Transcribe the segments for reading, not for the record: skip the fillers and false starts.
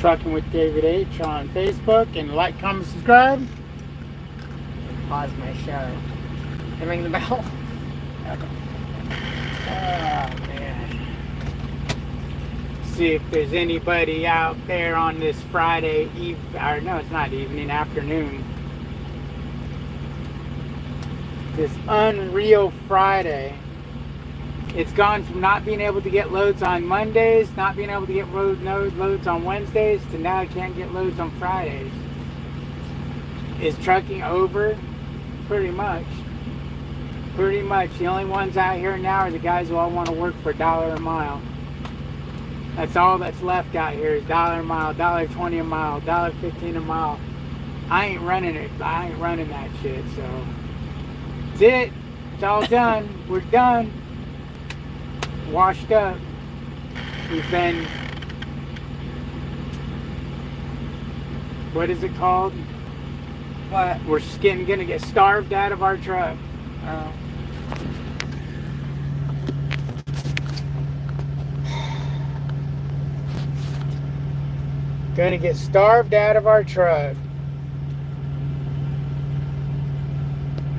Trucking with David H on Facebook, and like, comment, subscribe. Pause my show and ring the bell. Oh man. See if there's anybody out there on this Friday or no, it's not evening, afternoon. This unreal Friday. It's gone from not being able to get loads on Mondays, not being able to get loads on Wednesdays, to now I can't get loads on Fridays. Is trucking over? Pretty much. Pretty much. The only ones out here now are the guys who all want to work for $1 a mile. That's all that's left out here is $1 a mile, $1.20 a mile, $1.15 a mile. I ain't running it. I ain't running that shit, so that's it. It's all done. We're done. Washed up. We've been, what is it called? What? We're gonna get starved out of our truck. Oh. Gonna get starved out of our truck.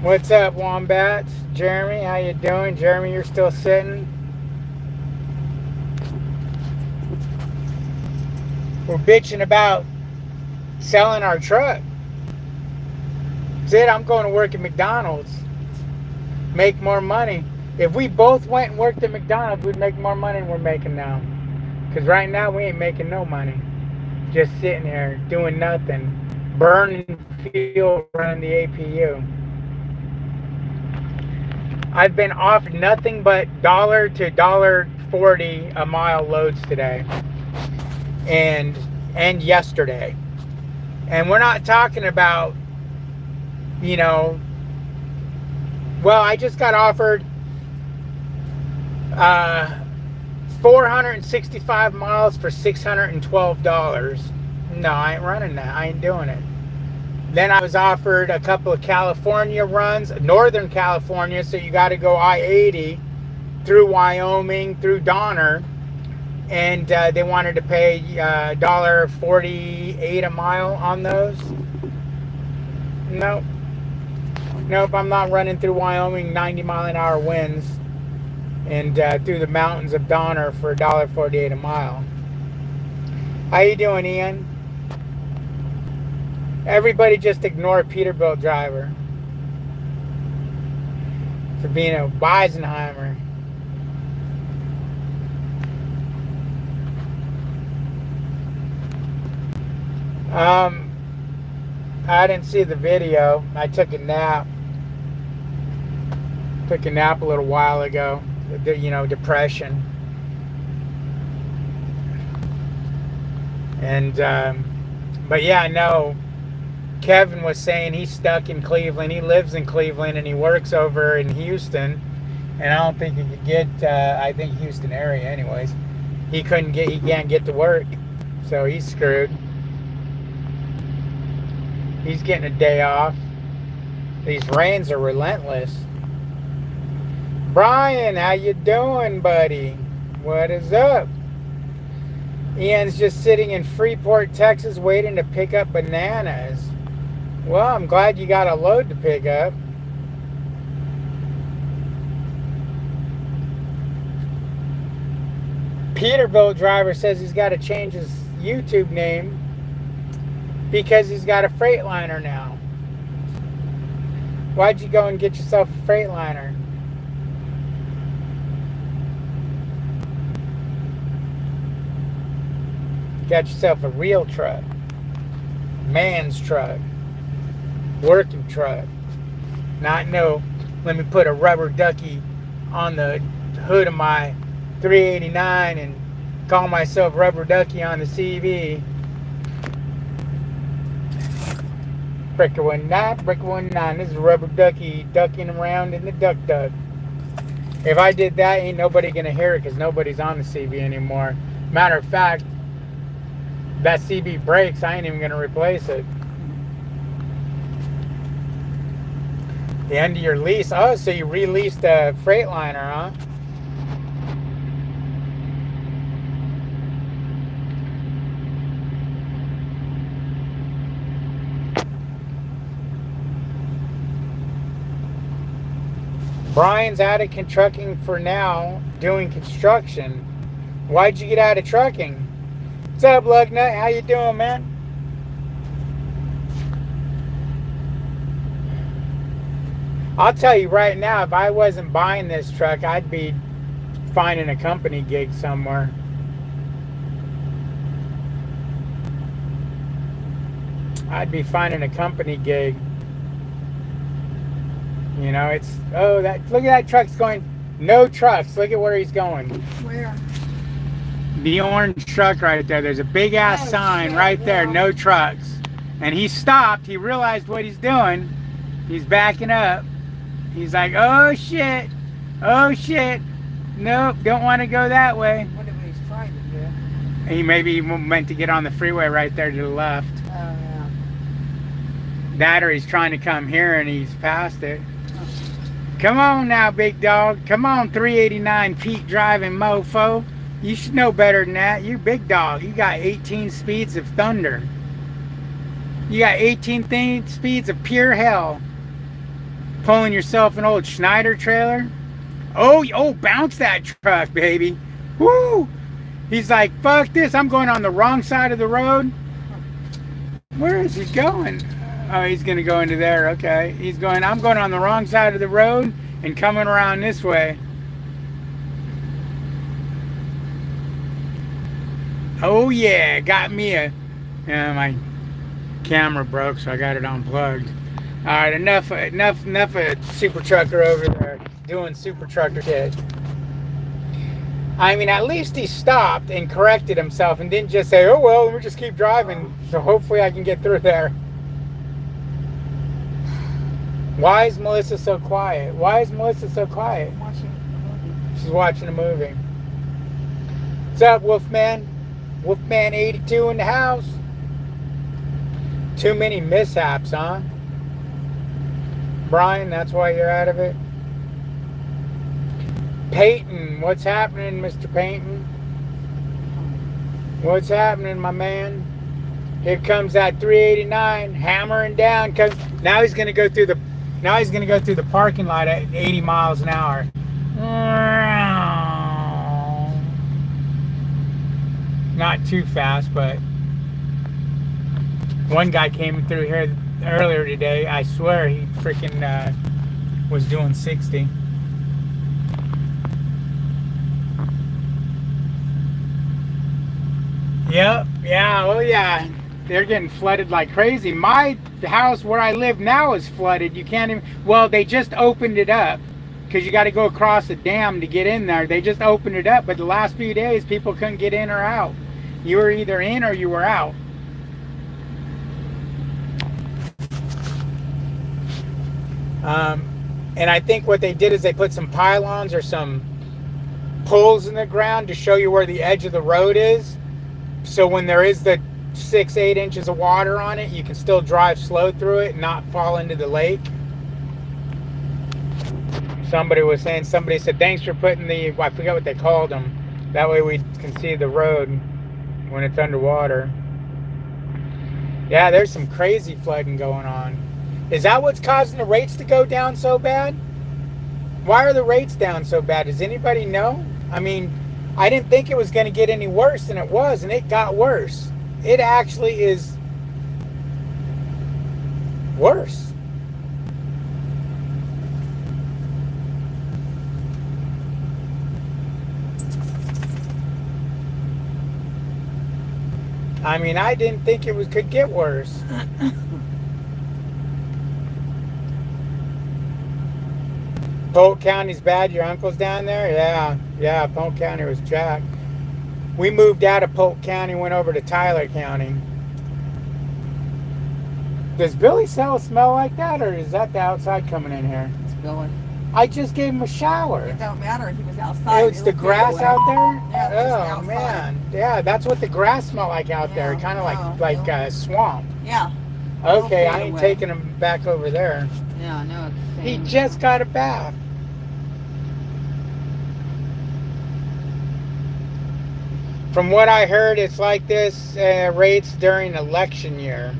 What's up, Wombats? Jeremy, how you doing? Jeremy, you're still sitting? We're bitching about selling our truck. That's it. I'm going to work at McDonald's. Make more money. If we both went and worked at McDonald's, we'd make more money than we're making now. Because right now, we ain't making no money. Just sitting here, doing nothing. Burning fuel, running the APU. I've been offered nothing but $1 to $1.40 a mile loads today. And yesterday. And we're not talking about, you know, well, I just got offered 465 miles for $612. No, I ain't running that. I ain't doing it. Then I was offered a couple of California runs, Northern California, so you got to go I-80 through Wyoming, through Donner. And they wanted to pay $1.48 a mile on those. Nope. Nope, I'm not running through Wyoming 90-mile-an-hour winds and through the mountains of Donner for $1.48 a mile. How you doing, Ian? Everybody just ignore Peterbilt driver for being a Weisenheimer. I didn't see the video. I took a nap. Took a nap a little while ago. You know, depression. And, but yeah, no. Kevin was saying he's stuck in Cleveland. He lives in Cleveland and he works over in Houston. And I don't think he could get, I think Houston area anyways. He can't get to work. So he's screwed. He's getting a day off. These rains are relentless. Brian, how you doing, buddy? What is up? Ian's just sitting in Freeport, Texas, waiting to pick up bananas. Well, I'm glad you got a load to pick up. Peterbilt driver says he's got to change his YouTube name because he's got a Freightliner now. Why'd you go and get yourself a Freightliner? Got yourself a real truck. Man's truck. Working truck. Not no, let me put a rubber ducky on the hood of my 389 and call myself Rubber Ducky on the CV. Breaker 19. This is Rubber Ducky ducking around in the duck. If I did that, ain't nobody gonna hear it because nobody's on the CV anymore. Matter of fact, that CB breaks, I ain't even gonna replace it. The end of your lease. Oh, so you released a Freightliner, huh? Brian's out of trucking for now, doing construction. Why'd you get out of trucking? What's up, Lugnut? How you doing, man? I'll tell you right now, if I wasn't buying this truck, I'd be finding a company gig somewhere. I'd be finding a company gig. You know, it's, oh, that, look at that truck's going, no trucks. Look at where he's going. Where? The orange truck right there. There's a big ass sign shit, right there, yeah. no trucks. And he stopped. He realized what he's doing. He's backing up. He's like, oh shit. Oh shit. Nope, don't want to go that way. I wonder what he's trying to do. He maybe meant to get on the freeway right there to the left. Oh, yeah. That or he's trying to come here and he's past it. Come on now, big dog. Come on, 389 Pete driving mofo. You should know better than that. You big dog. You got 18 speeds of thunder. You got 18 speeds of pure hell. Pulling yourself an old Schneider trailer. Oh, bounce that truck, baby. Woo! He's like, fuck this. I'm going on the wrong side of the road. Where is he going? Oh, he's going to go into there. Okay. He's going, I'm going on the wrong side of the road and coming around this way. Oh yeah, got me a, my camera broke, so I got it unplugged. All right, enough of super trucker over there doing super trucker shit. I mean, at least he stopped and corrected himself and didn't just say, oh well, we'll just keep driving, so hopefully I can get through there. Why is Melissa so quiet? Why is Melissa so quiet? Watching a movie. She's watching a movie. What's up, Wolfman? Wolfman 82 in the house. Too many mishaps, huh? Brian, that's why you're out of it. Peyton, what's happening, Mr. Peyton? What's happening, my man? Here comes that 389 hammering down. Now he's gonna go through the parking lot at 80 miles an hour. Not too fast, but one guy came through here earlier today. I swear he freaking was doing 60. Yep, yeah, oh yeah. They're getting flooded like crazy. My house where I live now is flooded. You can't even, well, they just opened it up because you got to go across a dam to get in there. They just opened it up, but the last few days people couldn't get in or out. You were either in or you were out. And I think what they did is they put some pylons or some poles in the ground to show you where the edge of the road is. So when there is the 6-8 inches of water on it, you can still drive slow through it and not fall into the lake. Somebody said, thanks for putting I forget what they called them. That way we can see the road when it's underwater. Yeah, there's some crazy flooding going on. Is that what's causing the rates to go down so bad? Why are the rates down so bad? Does anybody know? I mean, I didn't think it was going to get any worse than it was, and it got worse. It actually is worse. I mean, I didn't think it could get worse. Polk County's bad. Your uncle's down there? Yeah, Polk County was jacked. We moved out of Polk County, went over to Tyler County. Does Billy smell like that, or is that the outside coming in here? It's Billy. I just gave him a shower. It don't matter. He was outside. Oh, it's the grass out there? Yeah, oh, man. Yeah, that's what the grass smell like out there. Kind of like a swamp. Yeah. Okay, I ain't taking him back over there. Yeah, I know. It's the He same. just got a bath. From what I heard, it's like this rates during election year.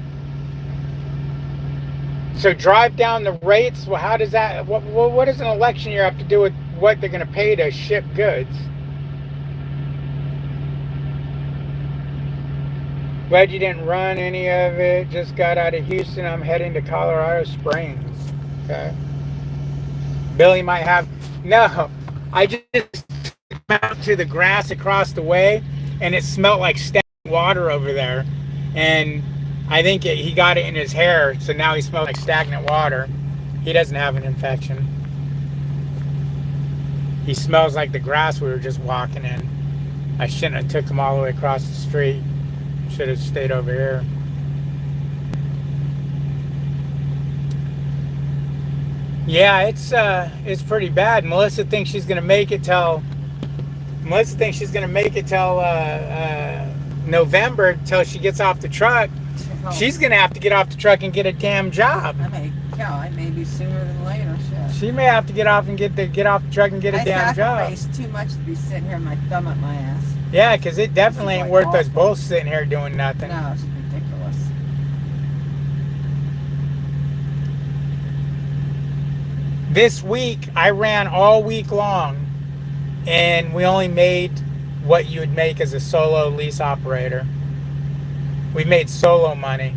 So drive down the rates. Well, how does that? What does an election year have to do with what they're going to pay to ship goods? Glad you didn't run any of it. Just got out of Houston. I'm heading to Colorado Springs. Okay. Billy might have. No, I just went out to the grass across the way, and it smelled like stagnant water over there. And I think he got it in his hair, so now he smells like stagnant water. He doesn't have an infection. He smells like the grass we were just walking in. I shouldn't have took him all the way across the street. Should have stayed over here. Yeah, it's pretty bad. Melissa thinks she's gonna make it till November, till she gets off the truck. She's gonna have to get off the truck and get a damn job. I may be sooner than later. Shit. She may have to get off the truck and get a damn job. I sacrifice too much to be sitting here with my thumb up my ass. Yeah, because it definitely ain't worth us both sitting here doing nothing. No, it's ridiculous. This week, I ran all week long, and we only made what you would make as a solo lease operator. We made solo money.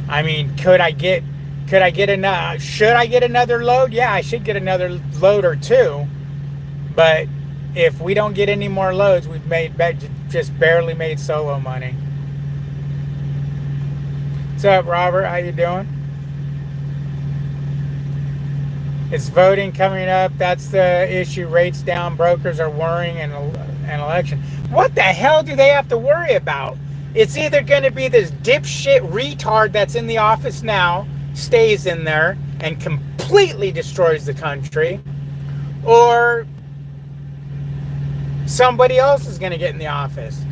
I mean, should I get another load? Yeah, I should get another load or two. But if we don't get any more loads, we've just barely made solo money. What's up, Robert? How you doing? It's voting coming up. That's the issue. Rates down. Brokers are worrying an election. What the hell do they have to worry about? It's either going to be this dipshit retard that's in the office now, stays in there, and completely destroys the country, or somebody else is going to get in the office.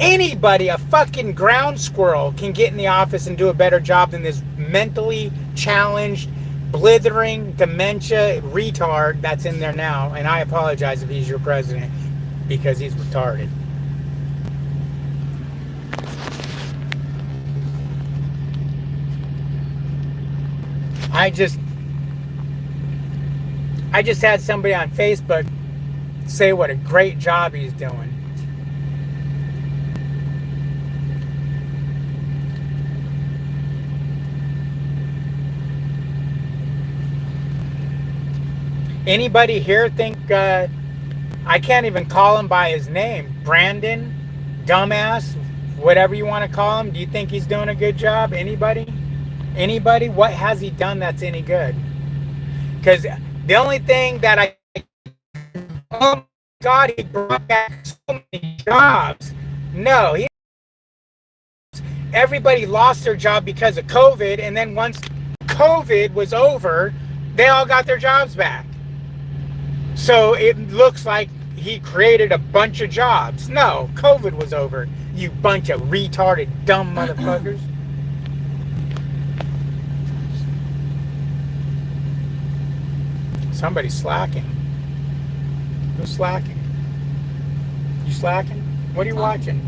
Anybody, a fucking ground squirrel, can get in the office and do a better job than this mentally challenged, blithering, dementia retard that's in there now. And I apologize if he's your president, because he's retarded. I just had somebody on Facebook say what a great job he's doing. Anybody here think I can't even call him by his name? Brandon, dumbass, whatever you want to call him. Do you think he's doing a good job? Anybody? Anybody? What has he done that's any good? Because the only thing that oh my God, he brought back so many jobs. No, everybody lost their job because of COVID, and then once COVID was over, they all got their jobs back. So it looks like he created a bunch of jobs. No, COVID was over, you bunch of retarded, dumb motherfuckers. Somebody's slacking. Who's slacking? You slacking? What are you watching?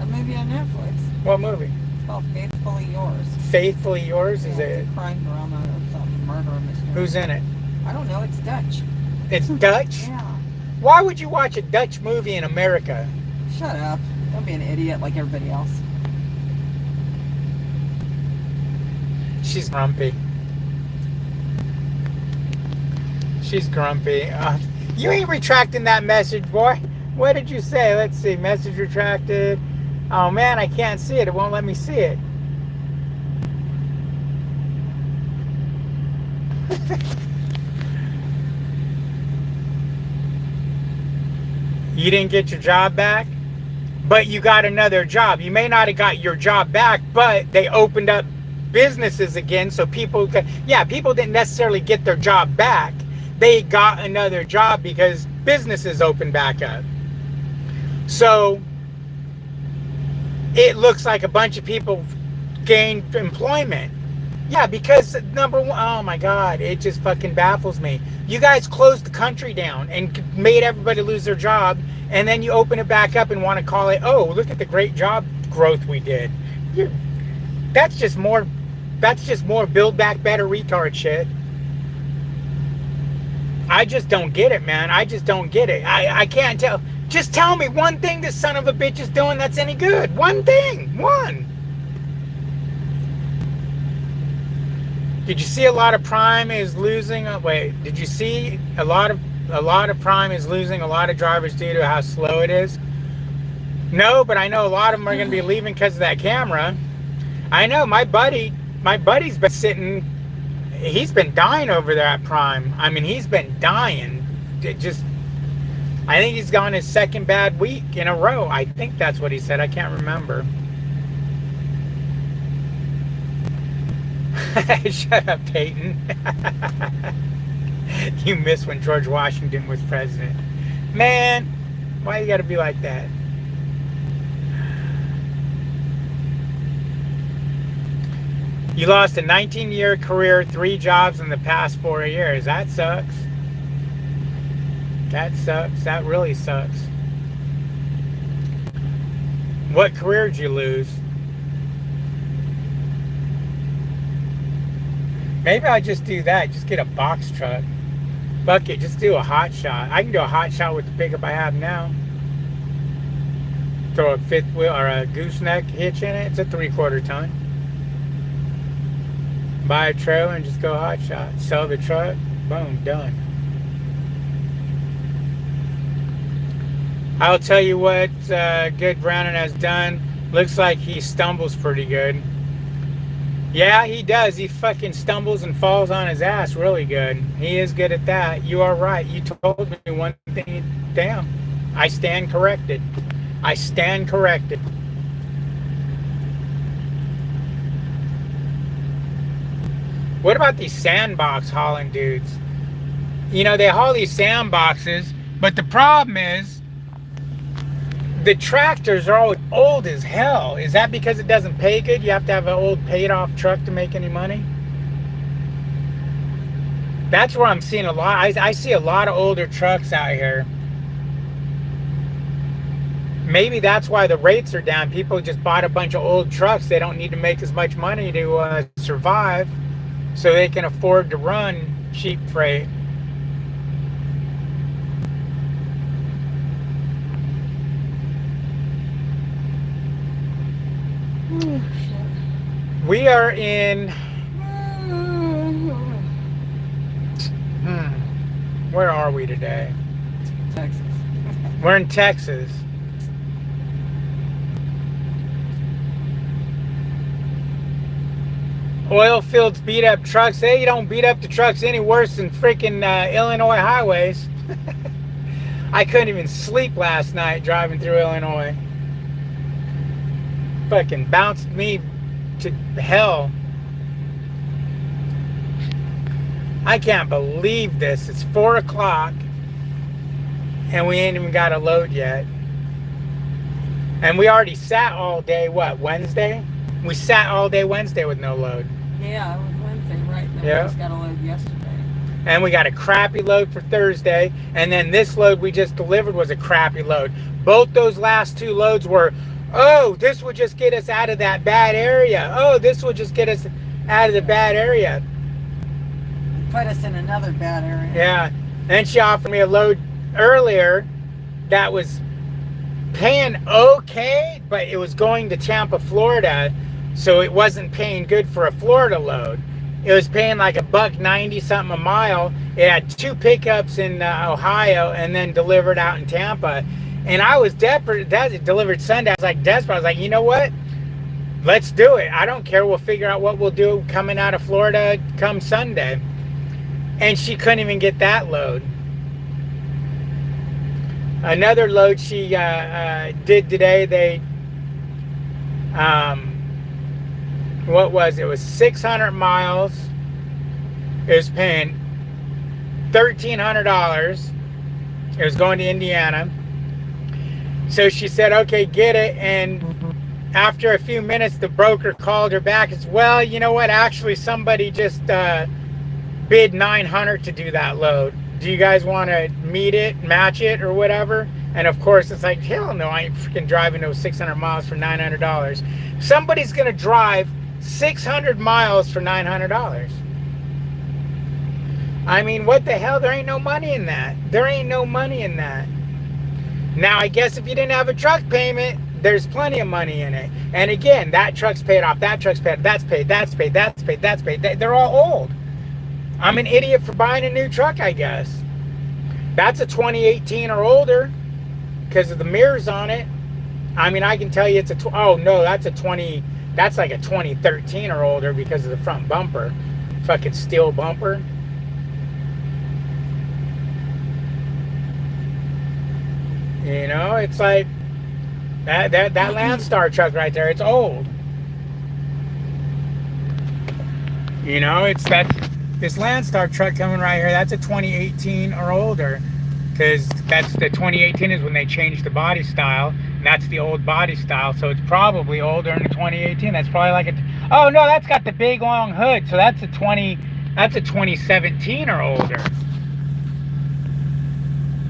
A movie on Netflix. What movie? It's called Faithfully Yours. Faithfully Yours? Yeah, Is it? It's a crime drama or something, murder mystery. Who's in it? I don't know. It's Dutch. It's Dutch? Yeah. Why would you watch a Dutch movie in America? Shut up. Don't be an idiot like everybody else. She's grumpy. She's grumpy. You ain't retracting that message, boy. What did you say? Let's see. Message retracted. Oh, man, I can't see it. It won't let me see it. You didn't get your job back, but you got another job. You may not have got your job back, but they opened up businesses again, so people didn't necessarily get their job back. They got another job because businesses opened back up. So it looks like a bunch of people gained employment. Yeah, because number one, oh my God, it just fucking baffles me. You guys closed the country down and made everybody lose their job, and then you open it back up and want to call it, oh, look at the great job growth we did. You're, that's just more build back better retard shit. I just don't get it, man. I just don't get it. I can't tell. Just tell me one thing this son of a bitch is doing that's any good. One thing. One. Did you see a lot of Prime is losing? Wait, did you see a lot of Prime is losing a lot of drivers due to how slow it is? No, but I know a lot of them are going to be leaving because of that camera. I know my buddy's been sitting. He's been dying over there at Prime. I mean, he's been dying. I think he's gone his second bad week in a row. I think that's what he said. I can't remember. Shut up, Peyton. You missed when George Washington was president. Man, why you gotta be like that? You lost a 19-year career, 3 jobs in the past 4 years. That sucks. That sucks. That really sucks. What career did you lose? Maybe I just do that. Just get a box truck. Fuck it. Just do a hot shot. I can do a hot shot with the pickup I have now. Throw a 5th wheel or a gooseneck hitch in it. It's a 3/4 ton. Buy a trailer and just go hot shot. Sell the truck. Boom. Done. I'll tell you what good Brandon has done. Looks like he stumbles pretty good. Yeah, he does. He fucking stumbles and falls on his ass really good. He is good at that. You are right. You told me one thing. Damn. I stand corrected. I stand corrected. What about these sandbox hauling dudes? You know, they haul these sandboxes, but the problem is the tractors are always old as hell. Is that because it doesn't pay good? You have to have an old paid off truck to make any money? That's where I'm seeing a lot. I see a lot of older trucks out here. Maybe that's why the rates are down. People just bought a bunch of old trucks. They don't need to make as much money to survive, so they can afford to run cheap freight. We are in where are we today? Texas. We're in Texas. Oil fields beat up trucks. Hey, you don't beat up the trucks any worse than freaking Illinois highways. I couldn't even sleep last night driving through Illinois. Fucking bounced me to hell. I can't believe this. It's 4 o'clock and we ain't even got a load yet. And we already sat all day, what, Wednesday? We sat all day Wednesday with no load. Yeah, it was Wednesday, right? Then Yeah. we just got a load yesterday. And we got a crappy load for Thursday. And then this load we just delivered was a crappy load. Both those last 2 loads were, oh, this would just get us out of that bad area. Oh, this would just get us out of the bad area. Put us in another bad area. Yeah. Then she offered me a load earlier that was paying okay, but it was going to Tampa, Florida. So it wasn't paying good for a Florida load. It was paying like $1.90 something a mile. It had 2 pickups in Ohio and then delivered out in Tampa. And I was desperate. That delivered Sunday. I was like desperate. I was like, you know what? Let's do it. I don't care. We'll figure out what we'll do coming out of Florida come Sunday. And she couldn't even get that load. Another load she did today, they, what was it? It was 600 miles. It was paying $1,300. It was going to Indiana. So she said, okay, get it. And after a few minutes, the broker called her back. It's, well, you know what? Actually, somebody just bid $900 to do that load. Do you guys want to meet it, match it, or whatever? And of course, it's like, hell no, I ain't freaking driving those 600 miles for $900. Somebody's going to drive 600 miles for $900. I mean, what the hell? There ain't no money in that. There ain't no money in that. Now, I guess if you didn't have a truck payment, there's plenty of money in it. And again, that truck's paid off, that truck's paid, that's paid, that's paid, that's paid, that's paid. They're all old. I'm an idiot for buying a new truck, I guess. That's a 2018 or older because of the mirrors on it. I mean, I can tell you it's oh no, that's like a 2013 or older because of the front bumper. Fucking steel bumper. You know, it's like that Landstar truck right there, it's old. You know, it's this Landstar truck coming right here, that's a 2018 or older. Because that's the 2018 is when they changed the body style. And that's the old body style. So it's probably older than the 2018. That's probably like oh no, that's got the big long hood. So that's a 2017 or older.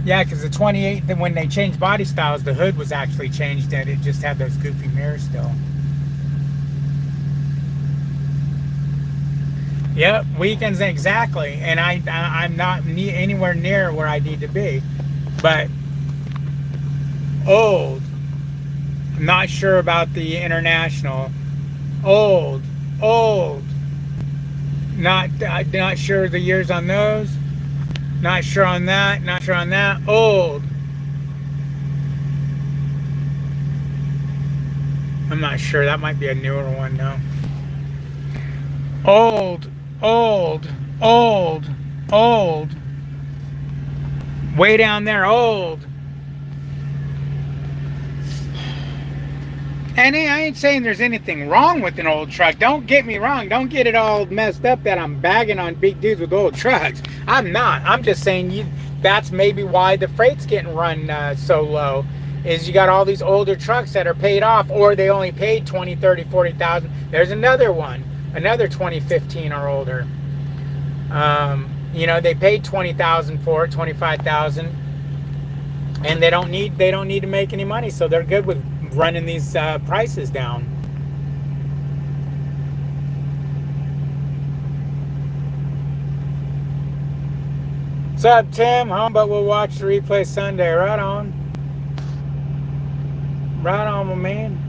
Yeah, because the 28, when they changed body styles, the hood was actually changed and it just had those goofy mirrors still. Yep, weekends exactly. And I'm not anywhere near where I need to be. But old. I'm not sure about the international. Old. Not sure the years on those. Not sure on that. Not sure on that. Old. I'm not sure. That might be a newer one though. Old. Way down there, old. And I ain't saying there's anything wrong with an old truck. Don't get me wrong. Don't get it all messed up that I'm bagging on big dudes with old trucks. I'm not. I'm just saying that's maybe why the freight's getting run so low. Is you got all these older trucks that are paid off, or they only paid 20, 30, 40,000. There's another one, another 2015 or older. You know, they paid 20,000 for it, 25,000, and they don't need to make any money, so they're good with running these prices down. What's up, Tim? Home, but we'll watch the replay Sunday. Right on. Right on, my man.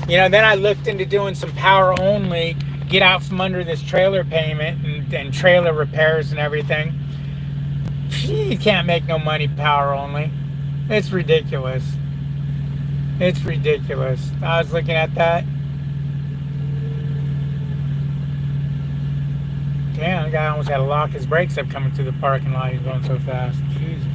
You know, then I looked into doing some power only, get out from under this trailer payment and trailer repairs and everything. You can't make no money power only. It's ridiculous. It's ridiculous. I was looking at that. Damn, the guy almost had to lock his brakes up coming through the parking lot. He's going so fast. Jesus.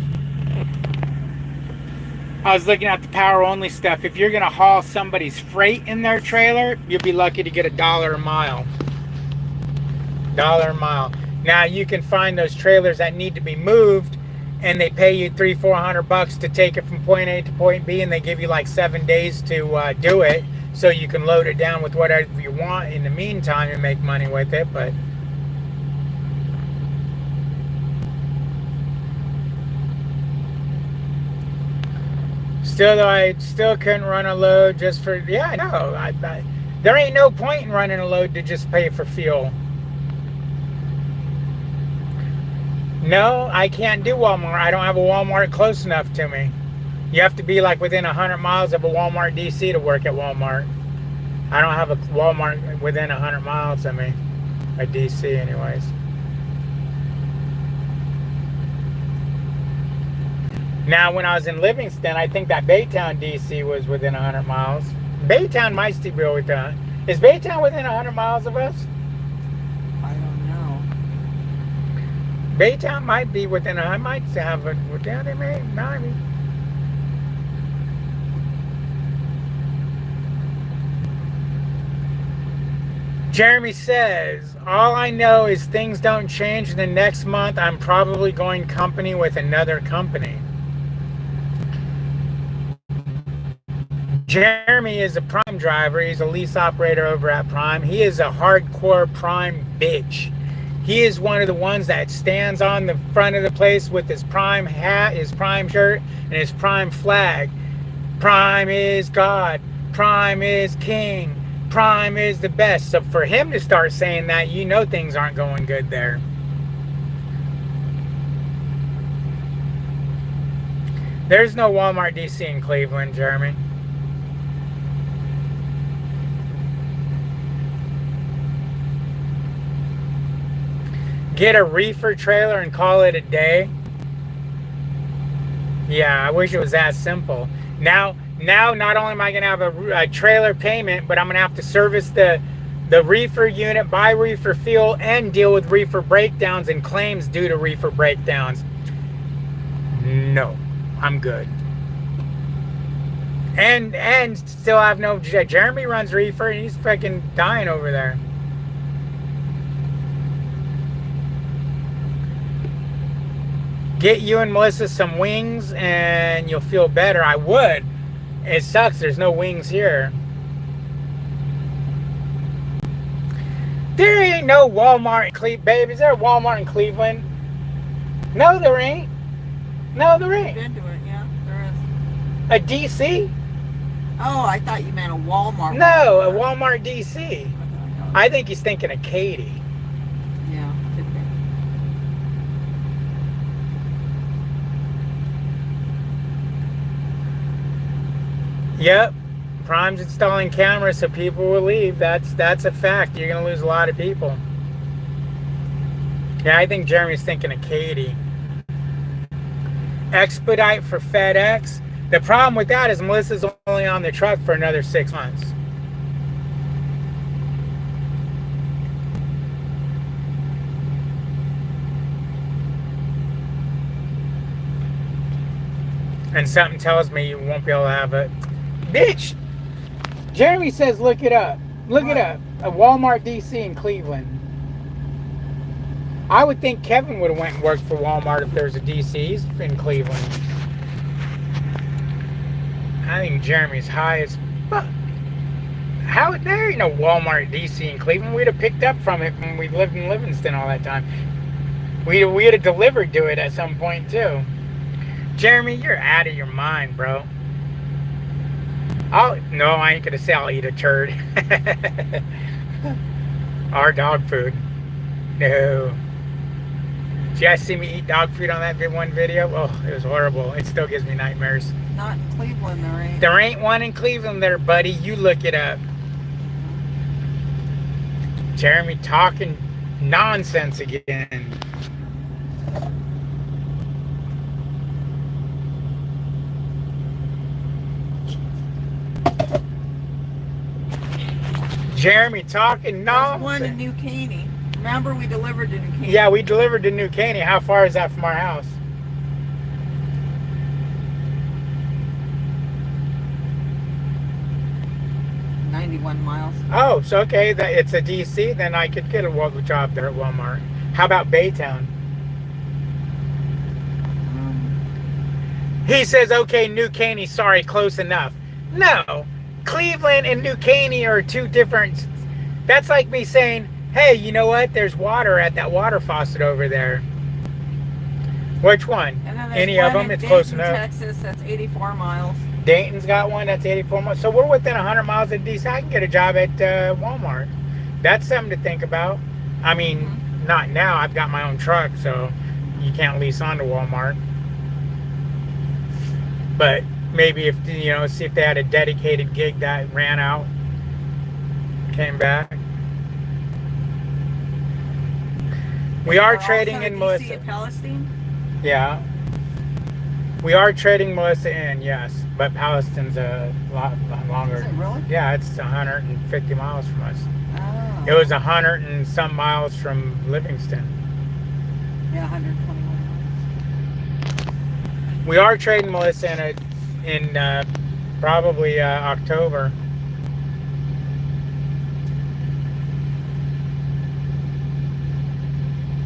I was looking at the power only stuff. If you're going to haul somebody's freight in their trailer, you'll be lucky to get $1 a mile. $1 a mile. Now you can find those trailers that need to be moved, and they pay you $300-400 to take it from point A to point B, and they give you like 7 days to do it, so you can load it down with whatever you want in the meantime and make money with it. But still, though, I still couldn't run a load just for, yeah, I know. There ain't no point in running a load to just pay for fuel. No, I can't do Walmart. I don't have a Walmart close enough to me. You have to be like within 100 miles of a Walmart DC to work at Walmart. I don't have a Walmart within 100 miles of me. A DC anyways. Now, when I was in Livingston, I think that Baytown DC was within 100 miles. Baytown might still be within. Is Baytown within 100 miles of us? I don't know. Baytown might be within. I might have it. Yeah, they may. Maybe. Jeremy says, all I know is things don't change. In the next month, I'm probably going company with another company. Jeremy is a Prime driver. He's a lease operator over at Prime. He is a hardcore Prime bitch. He is one of the ones that stands on the front of the place with his Prime hat, his Prime shirt, and his Prime flag. Prime is God. Prime is King. Prime is the best. So for him to start saying that, you know things aren't going good there. There's no Walmart DC in Cleveland, Jeremy. Get a reefer trailer and call it a day. Yeah, I wish it was that simple. Now not only am I going to have a trailer payment, but I'm going to have to service the reefer unit, buy reefer fuel, and deal with reefer breakdowns and claims due to reefer breakdowns. No, I'm good. And still have no... Jeremy runs reefer, and he's fucking dying over there. Get you and Melissa some wings and you'll feel better. I would. It sucks there's no wings here. There ain't no Walmart in Cleveland. Babe, is there a Walmart in Cleveland? No, there ain't. No, there ain't. Been to it, yeah, there is. A DC? Oh, I thought you meant a Walmart. No, a Walmart DC. I think he's thinking of Katy. Yeah, could be. Yep. Prime's installing cameras so people will leave. That's a fact. You're going to lose a lot of people. Yeah, I think Jeremy's thinking of Katy. Expedite for FedEx. The problem with that is Melissa's only on the truck for another 6 months. And something tells me you won't be able to have it. Bitch! Jeremy says look it up. Look it up. A Walmart DC in Cleveland. I would think Kevin would have went and worked for Walmart if there's a DC's in Cleveland. I think Jeremy's high as fuck. How there ain't no Walmart DC in Cleveland? We'd have picked up from it when we lived in Livingston all that time. We'd have delivered to it at some point too. Jeremy, you're out of your mind, bro. No, I ain't gonna say I'll eat a turd. Our dog food. No. Did you guys see me eat dog food on that one video? Oh, it was horrible. It still gives me nightmares. Not in Cleveland, there ain't. There ain't one in Cleveland there, buddy. You look it up. Jeremy talking nonsense again. Jeremy talking nonsense. There's one in New Caney. Remember we delivered to New Caney? Yeah, we delivered to New Caney. How far is that from our house? $91 miles. Oh, so okay, that it's a DC, then I could get a job there at Walmart. How about Baytown? He says, okay, New Caney, sorry, close enough. No, Cleveland and New Caney are two different... That's like me saying, hey, you know what? There's water at that water faucet over there. Which one? Any of them? It's close enough. Texas, that's 84 miles. Dayton's got one that's 84 miles. So we're within 100 miles of DC. I can get a job at Walmart. That's something to think about. I mean, not now. I've got my own truck, so you can't lease onto Walmart. But maybe if, you know, see if they had a dedicated gig that ran out, came back. We are trading in Melissa. In Palestine? Yeah. We are trading Melissa in, yes. But Palestine's a lot longer. Is it really? Yeah, it's 150 miles from us. Oh. It was 100 and some miles from Livingston. Yeah, 121 miles. We are trading Melissa in probably October.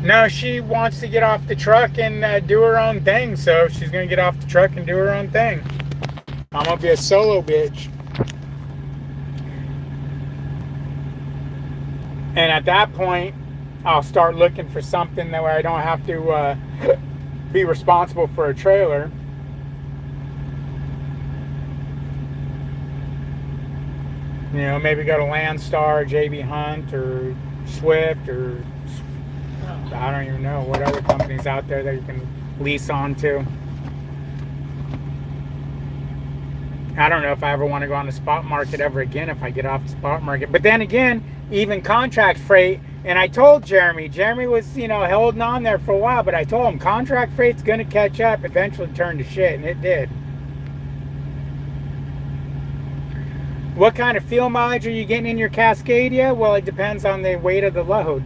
No, she wants to get off the truck and do her own thing, so she's going to get off the truck and do her own thing. I'm going to be a solo bitch. And at that point, I'll start looking for something that way I don't have to be responsible for a trailer. You know, maybe go to Landstar, JB Hunt, or Swift, or I don't even know what other companies out there that you can lease on to. I don't know if I ever want to go on the spot market ever again if I get off the spot market. But then again, even contract freight, and I told Jeremy was, you know, holding on there for a while, but I told him contract freight's going to catch up, eventually turn to shit, and it did. What kind of fuel mileage are you getting in your Cascadia? Well, it depends on the weight of the load.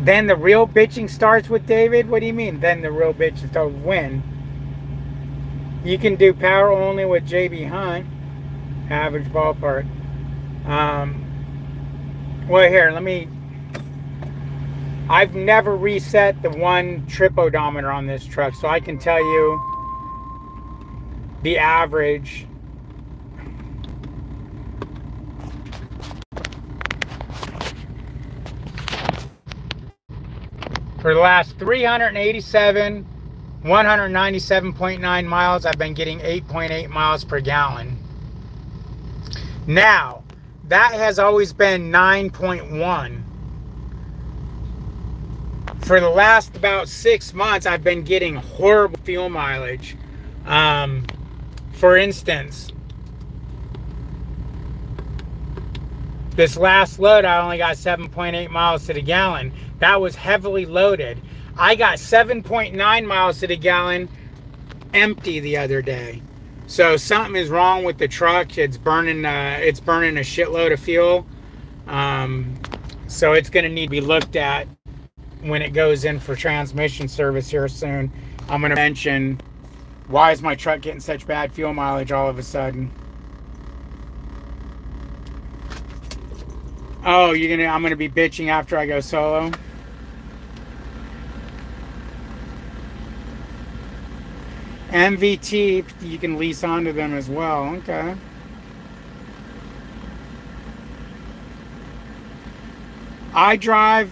Then the real bitching starts with David? What do you mean, then the real bitching starts? When? You can do power only with JB Hunt. Average ballpark. Well, here, I've never reset the one trip odometer on this truck, so I can tell you the average. For the last 387, 197.9 miles, I've been getting 8.8 miles per gallon. Now, that has always been 9.1. For the last about 6 months, I've been getting horrible fuel mileage. For instance, this last load, I only got 7.8 miles to the gallon. That was heavily loaded. I got 7.9 miles to the gallon empty the other day. So something is wrong with the truck. It's burning a shitload of fuel. So it's going to need to be looked at when it goes in for transmission service here soon. I'm going to mention, why is my truck getting such bad fuel mileage all of a sudden? Oh, I'm going to be bitching after I go solo? MVT, you can lease onto them as well. Okay. I drive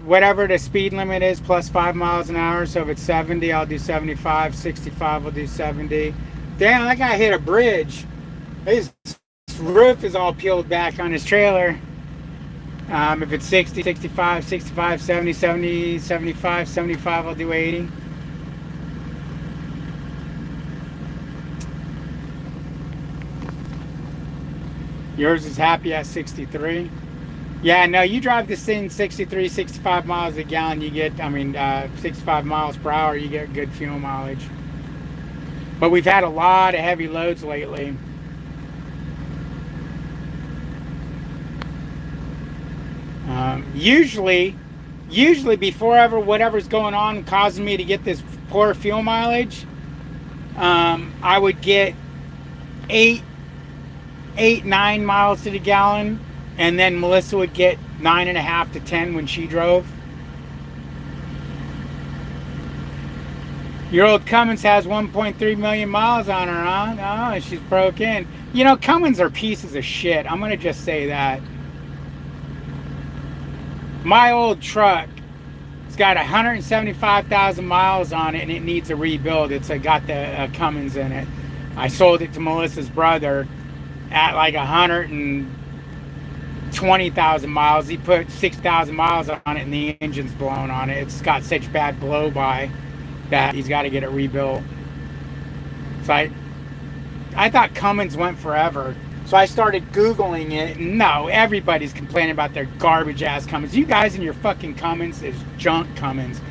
whatever the speed limit is plus 5 miles an hour. So if it's 70, I'll do 75. 65, I'll do 70. Damn, that guy hit a bridge. His roof is all peeled back on his trailer. If it's 60, 65, 65, 70, 70, 75, 75, I'll do 80. Yours is happy at 63. Yeah, no, you drive this thing 63, 65 miles a gallon, you get, 65 miles per hour, you get good fuel mileage. But we've had a lot of heavy loads lately. Usually before whatever's going on causing me to get this poor fuel mileage, I would get 8, 9 miles to the gallon, and then Melissa would get 9.5 to 10 when she drove. Your old Cummins has 1.3 million miles on her, huh? Oh, she's broke in. You know, Cummins are pieces of shit. I'm gonna just say that. My old truck, it's got 175,000 miles on it, and it needs a rebuild. It's got the Cummins in it. I sold it to Melissa's brother at like 120,000 miles. He put 6,000 miles on it, and the engine's blown on it. It's got such bad blow by that he's got to get it rebuilt. So I thought Cummins went forever. So I started Googling it, and no, everybody's complaining about their garbage ass Cummins. You guys and your fucking Cummins is junk Cummins.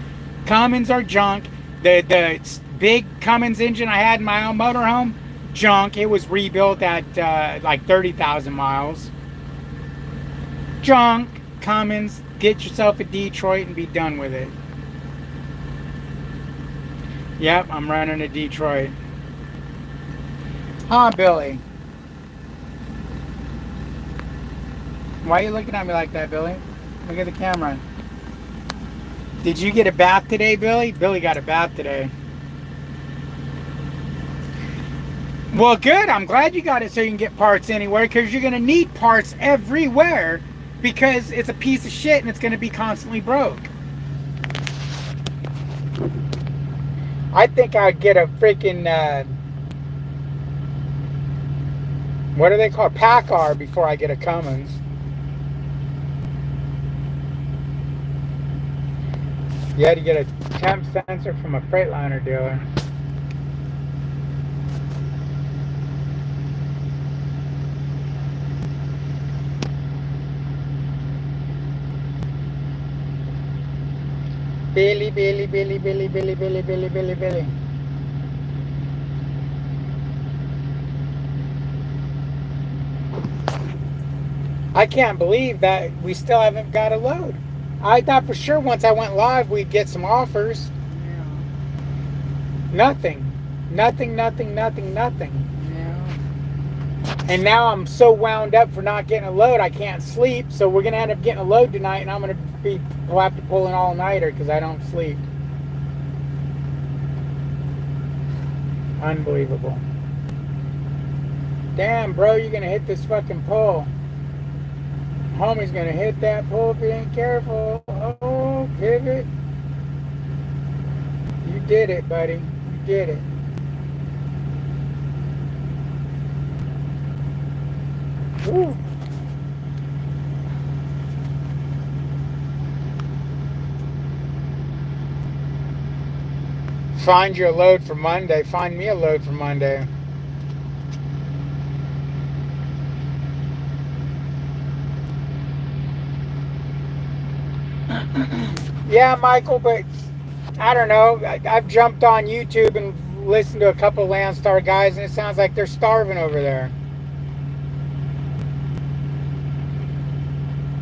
Cummins are junk. The big Cummins engine I had in my own motorhome, junk. It was rebuilt at like 30,000 miles. Junk. Cummins. Get yourself a Detroit and be done with it. Yep, I'm running a Detroit. Huh, Billy? Why are you looking at me like that, Billy? Look at the camera. Did you get a bath today, Billy? Billy got a bath today. Well, good. I'm glad you got it so you can get parts anywhere, because you're going to need parts everywhere because it's a piece of shit and it's going to be constantly broke. I think I'd get a freaking, what are they called? Packard before I get a Cummins. You had to get a temp sensor from a Freightliner dealer. Billy, Billy, Billy, Billy, Billy, Billy, Billy, Billy, Billy. I can't believe that we still haven't got a load. I thought for sure once I went live we'd get some offers. Yeah. Nothing. Nothing, nothing, nothing, nothing. Yeah. And now I'm so wound up for not getting a load I can't sleep. So we're going to end up getting a load tonight, and we'll have to pull an all-nighter because I don't sleep. Unbelievable. Damn, bro, you're going to hit this fucking pole. Homie's going to hit that pole if he ain't careful. Oh, pivot. You did it, buddy. You did it. Woo. Find you a load for Monday. Find me a load for Monday. Yeah, Michael, but I don't know. I've jumped on YouTube and listened to a couple of Landstar guys, and it sounds like they're starving over there.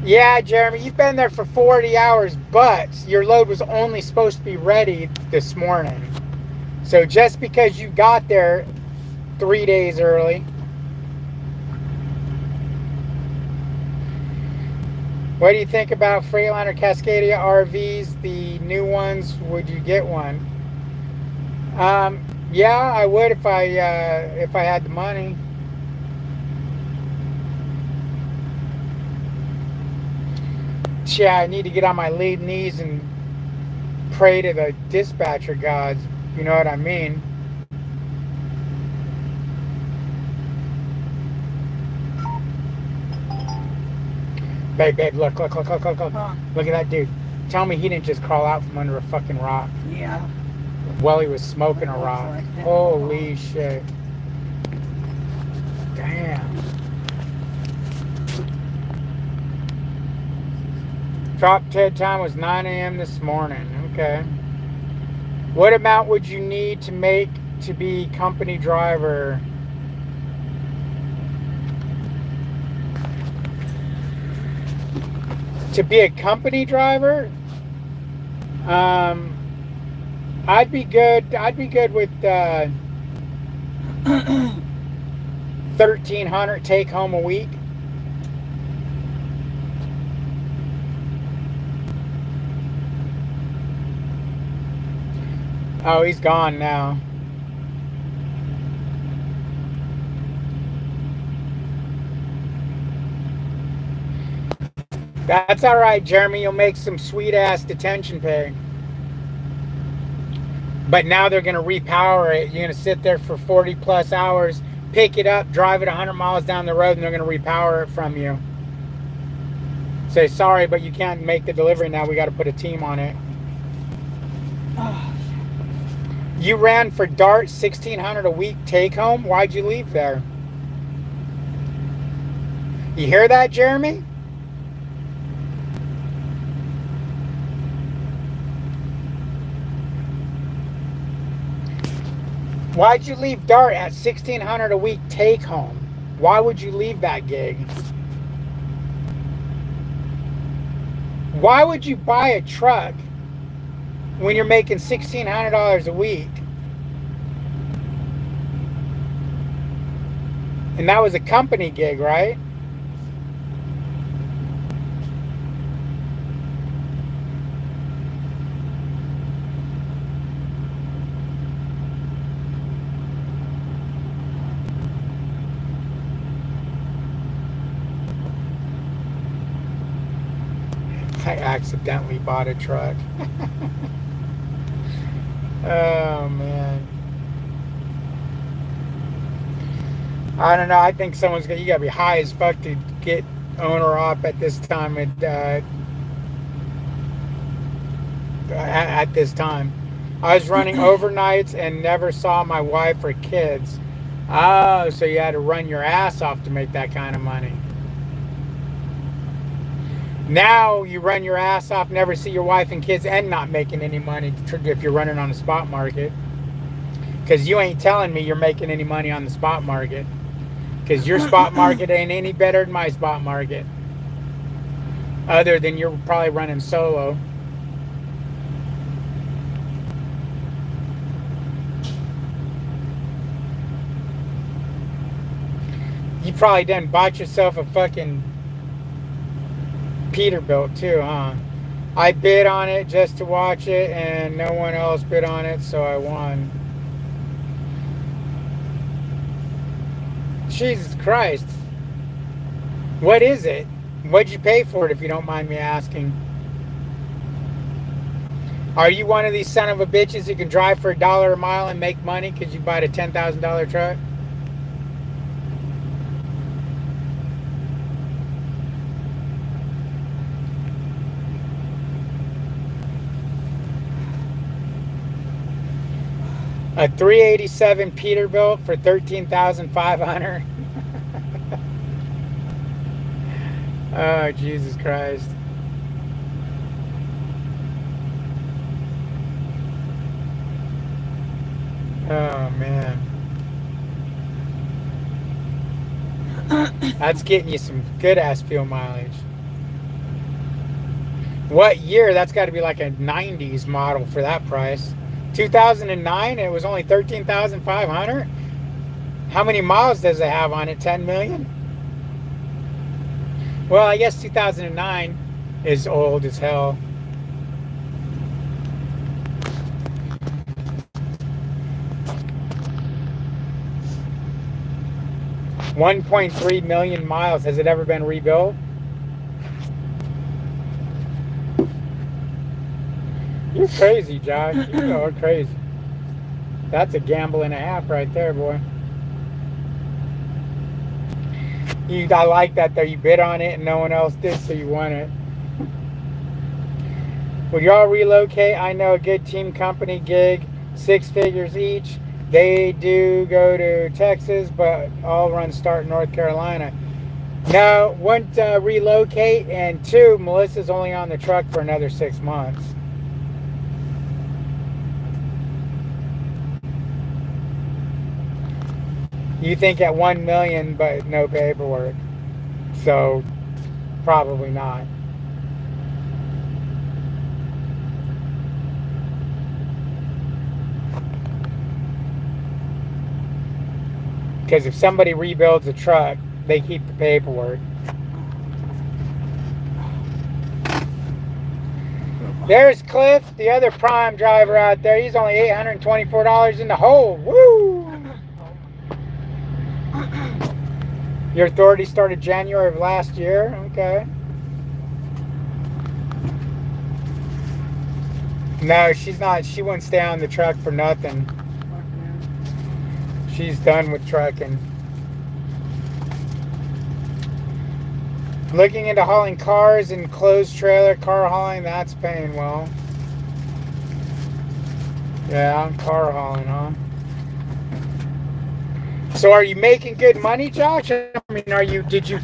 Yeah, Jeremy, you've been there for 40 hours, but your load was only supposed to be ready this morning. So just because you got there 3 days early. What do you think about Freightliner Cascadia RVs, the new ones? Would you get one? Yeah, I would if I had the money. Yeah, I need to get on my lead knees and pray to the dispatcher gods. You know what I mean? Babe, look. Huh. Look at that dude. Tell me he didn't just crawl out from under a fucking rock. Yeah. While he was smoking a Looks rock. like that. Holy shit. Damn. Drop dead time was 9 a.m. this morning. Okay. What amount would you need to make to be company driver? To be a company driver? I'd be good with 1,300 take home a week. Oh, he's gone now. That's all right, Jeremy. You'll make some sweet ass detention pay. But now they're going to repower it. You're going to sit there for 40 plus hours, pick it up, drive it 100 miles down the road, and they're going to repower it from you. Say, sorry, but you can't make the delivery now. We got to put a team on it. You ran for Dart 1,600 a week take home. Why'd you leave there? You hear that, Jeremy? Why'd you leave Dart at 1,600 a week take home? Why would you leave that gig? Why would you buy a truck when you're making $1,600 a week? And that was a company gig, right? I accidentally bought a truck. Oh man. I don't know. I think you gotta be high as fuck to get owner op at this time. At this time, I was running overnights and never saw my wife or kids. Oh, so you had to run your ass off to make that kind of money. Now you run your ass off, never see your wife and kids, and not making any money if you're running on the spot market. Because you ain't telling me you're making any money on the spot market. Because your spot market ain't any better than my spot market. Other than you're probably running solo. You probably done bought yourself a fucking Peterbilt too, huh? I bid on it just to watch it, and no one else bid on it, so I won. Jesus Christ. What is it? What'd you pay for it, if you don't mind me asking? Are you one of these son of a bitches who can drive for $1 a mile and make money because you bought a $10,000 truck? A 387 Peterbilt for $13,500. Oh, Jesus Christ. Oh, man. That's getting you some good ass fuel mileage. What year? That's got to be like a 90s model for that price. 2009, it was only 13,500. How many miles does it have on it? 10 million? Well, I guess 2009 is old as hell. $1.3 million miles. Has it ever been rebuilt? You're crazy, Josh. You are crazy. That's a gamble and a half right there, boy. I like that though. You bid on it and no one else did, so you won it. Would y'all relocate? I know a good team company gig, 6 figures each. They do go to Texas, but all runs start in North Carolina. No, wouldn't relocate. And 2, Melissa's only on the truck for another 6 months. You think at 1 million, but no paperwork. So, probably not. Because if somebody rebuilds a truck, they keep the paperwork. There's Cliff, the other prime driver out there. He's only $824 in the hole. Woo! Your authority started January of last year? Okay. No, she's not. She wouldn't stay on the truck for nothing. She's done with trucking. Looking into hauling cars and closed trailer car hauling, that's paying well. Yeah, car hauling, huh? So are you making good money, Josh? I mean, did you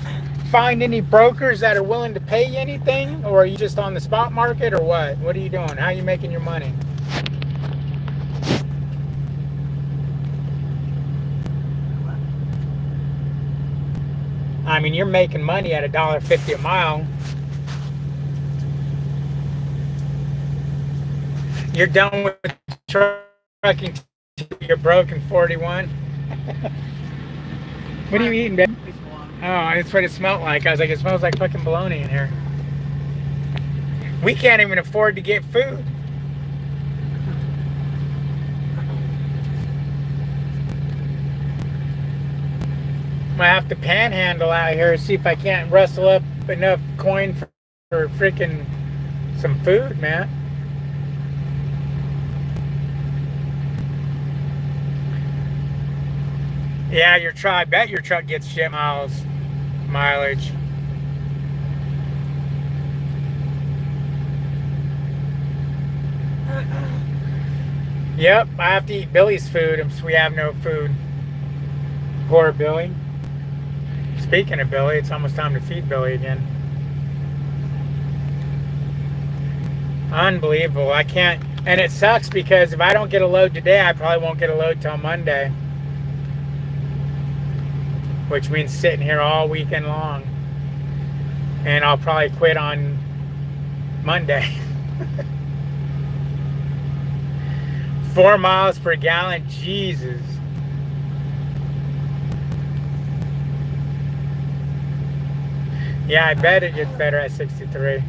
find any brokers that are willing to pay you anything? Or are you just on the spot market, or what? What are you doing? How are you making your money? I mean, you're making money at $1.50 a mile. You're done with trucking. You're broke in 41. What are you eating, babe? Oh, that's what it smelled like. I was like, it smells like fucking bologna in here. We can't even afford to get food. I'm gonna have to panhandle out here, see if I can't rustle up enough coin for freaking some food, man. Yeah, your truck. I bet your truck gets shit mileage. Yep, I have to eat Billy's food, and we have no food. Poor Billy. Speaking of Billy, it's almost time to feed Billy again. Unbelievable. I can't, and it sucks because if I don't get a load today, I probably won't get a load till Monday. Which means sitting here all weekend long. And I'll probably quit on Monday. 4 miles per gallon, Jesus. Yeah, I bet it gets better at 63.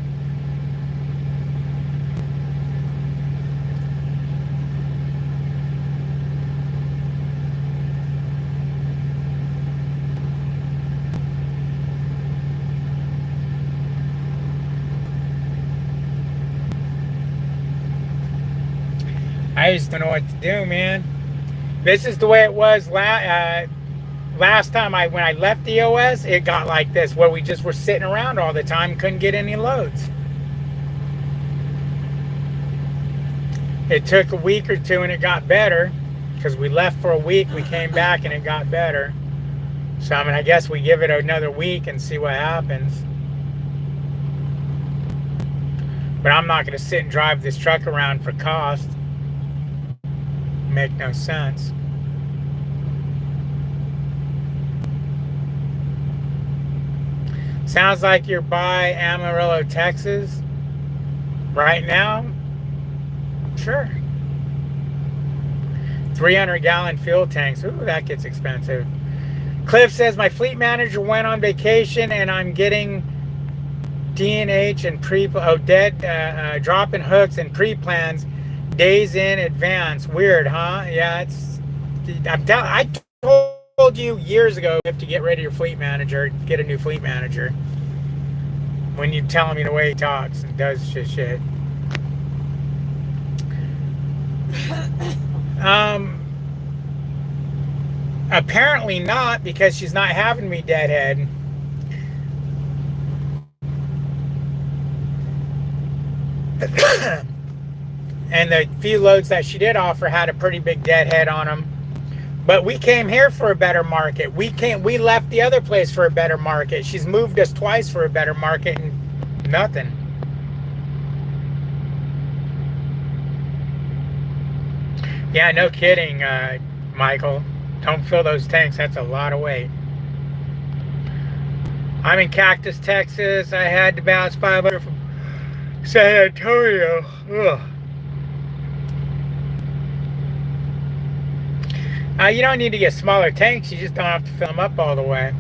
I just don't know what to do, man. This is the way it was last time when I left the OS. It got like this, where we just were sitting around all the time, couldn't get any loads. It took a week or two and it got better, because we left for a week, we came back and it got better. So I mean, I guess we give it another week and see what happens. But I'm not going to sit and drive this truck around for cost. Make no sense. Sounds like you're by Amarillo, Texas right now. Sure. 300-gallon fuel tanks. Ooh, that gets expensive. Cliff says my fleet manager went on vacation and I'm getting D&H and dropping hooks and pre-plans days in advance. Weird, huh? Yeah, I told you years ago you have to get rid of your fleet manager, get a new fleet manager. When you tell him the way he talks and does shit. Apparently not, because she's not having me deadhead. And the few loads that she did offer had a pretty big deadhead on them. But we came here for a better market. We left the other place for a better market. She's moved us twice for a better market and nothing. Yeah, no kidding, Michael. Don't fill those tanks. That's a lot of weight. I'm in Cactus, Texas. I had to bounce 500 from San Antonio. Ugh. You don't need to get smaller tanks. You just don't have to fill them up all the way.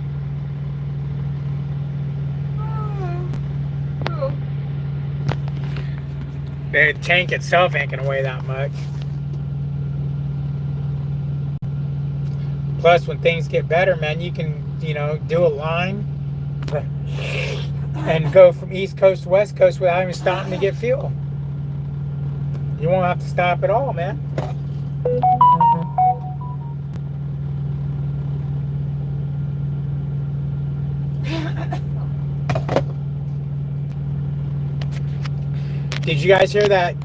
The tank itself ain't gonna weigh that much. Plus, when things get better, man, you can, do a line and go from East Coast to West Coast without even stopping to get fuel. You won't have to stop at all, man. Did you guys hear that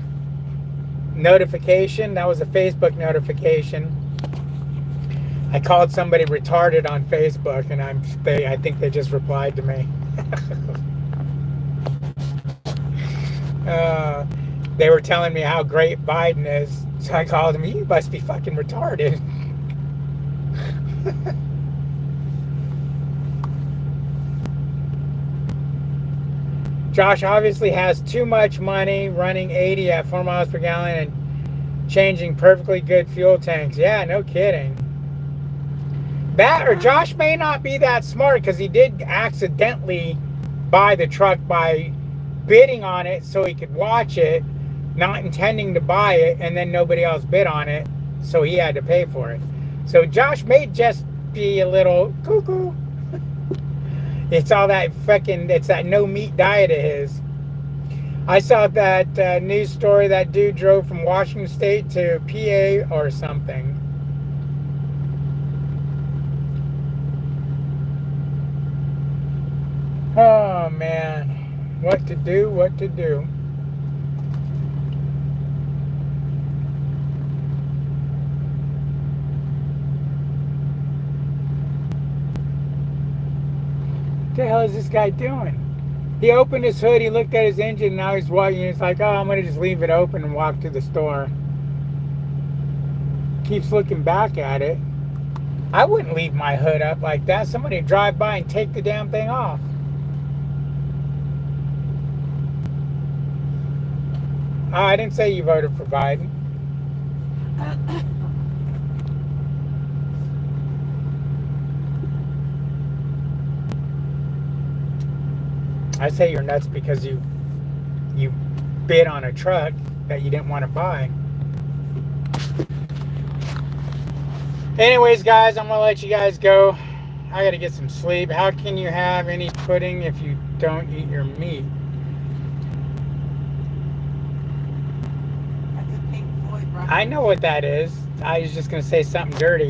notification? That was a Facebook notification. I called somebody retarded on Facebook, and I think they just replied to me. They were telling me how great Biden is, so I called them. You must be fucking retarded. Josh obviously has too much money running 80 at 4 miles per gallon and changing perfectly good fuel tanks. Yeah, no kidding. That, or Josh may not be that smart, because he did accidentally buy the truck by bidding on it so he could watch it, not intending to buy it, and then nobody else bid on it, so he had to pay for it. So Josh may just be a little cuckoo. It's all that it's that no meat diet of his. I saw that news story. That dude drove from Washington State to PA or something. Oh man, what to do? What to do? What the hell is this guy doing? He opened his hood, he looked at his engine, now he's walking. He's like, oh, I'm going to just leave it open and walk to the store. Keeps looking back at it. I wouldn't leave my hood up like that. Somebody would drive by and take the damn thing off. Oh, I didn't say you voted for Biden. I say you're nuts because you bid on a truck that you didn't want to buy. Anyways, guys, I'm gonna let you guys go. I gotta get some sleep. How can you have any pudding if you don't eat your meat? That's a Pink Floyd reference. I know what that is. I was just gonna say something dirty.